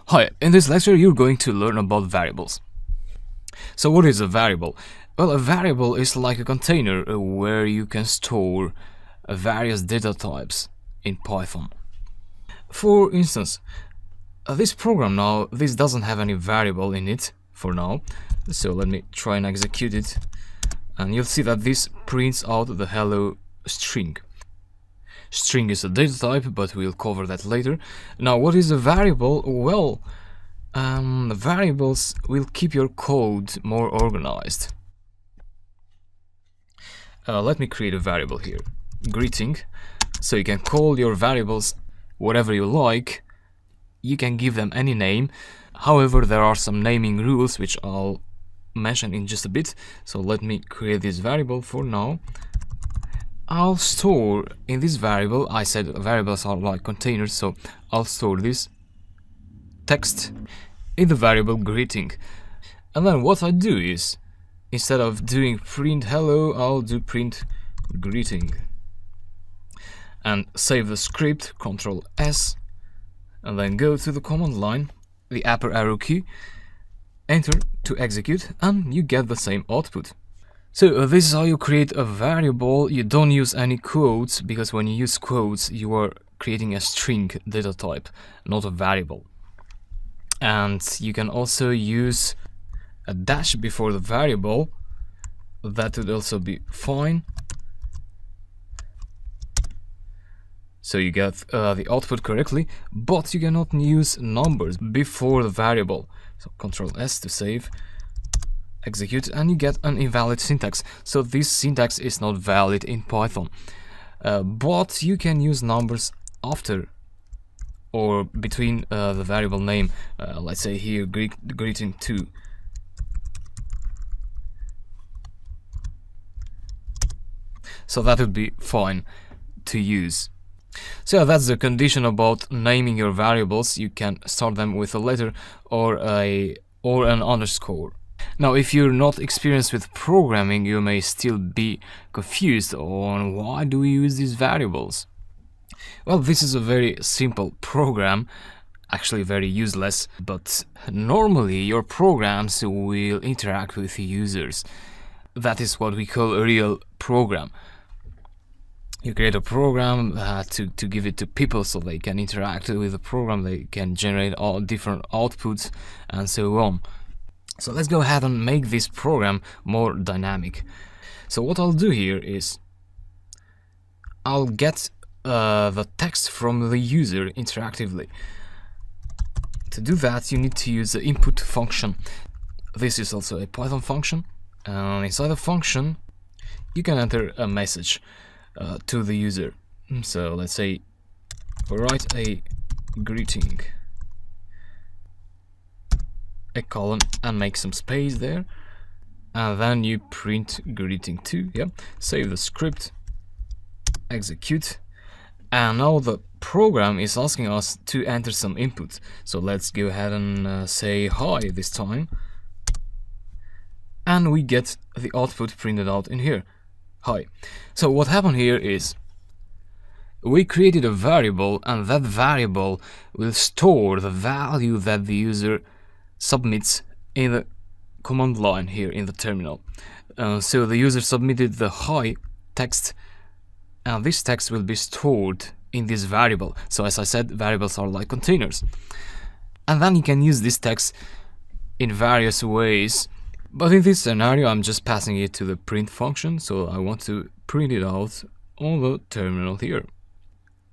Hi, in this lecture you're going to learn about variables. So what is a variable? Well, a variable is like a container where you can store various data types in Python. For instance, this program now, this doesn't have any variable in it for now. So let me try and execute it. And you'll see that this prints out the hello string. String is a data type, but we'll cover that later. Now, what is a variable? Well, variables will keep your code more organized. Let me create a variable here, greeting. So you can call your variables whatever you like. You can give them any name. However, there are some naming rules which I'll mention in just a bit. So let me create this variable for now. I'll store in this variable, I said variables are like containers, so I'll store this text in the variable greeting. And then what I do is, instead of doing print hello, I'll do print greeting. And save the script, Ctrl S, and then go to the command line, the upper arrow key, enter to execute, and you get the same output. So this is how you create a variable. You don't use any quotes, because when you use quotes you are creating a string data type, not a variable. And you can also use a dash before the variable. That would also be fine. So you get the output correctly, but you cannot use numbers before the variable. So Ctrl S to save, execute, and you get an invalid syntax. So this syntax is not valid in Python, but you can use numbers after or between the variable name. Let's say here greeting 2. So that would be fine to use. So that's the condition about naming your variables. You can start them with a letter or an underscore. Now, if you're not experienced with programming, you may still be confused on why do we use these variables. Well, this is a very simple program, actually very useless, but normally your programs will interact with users. That is what we call a real program. You create a program to give it to people so they can interact with the program, they can generate all different outputs and so on. So let's go ahead and make this program more dynamic. So what I'll do here is I'll get the text from the user interactively. To do that, you need to use the input function. This is also a Python function. Inside the function, you can enter a message to the user. So let's say write a greeting, a colon, and make some space there, and then you print greeting 2. Yeah, save the script, execute, and now the program is asking us to enter some input. So let's go ahead and say hi this time, and we get the output printed out in here. Hi. So what happened here is we created a variable, and that variable will store the value that the user submits in the command line here in the terminal. So the user submitted the hi text, and this text will be stored in this variable. So as I said, variables are like containers, and then you can use this text in various ways. But in this scenario, I'm just passing it to the print function, so I want to print it out on the terminal here.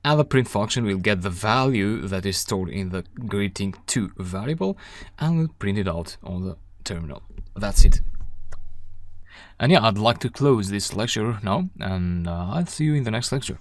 And the print function will get the value that is stored in the greeting2 variable and will print it out on the terminal. That's it. And yeah, I'd like to close this lecture now, and I'll see you in the next lecture.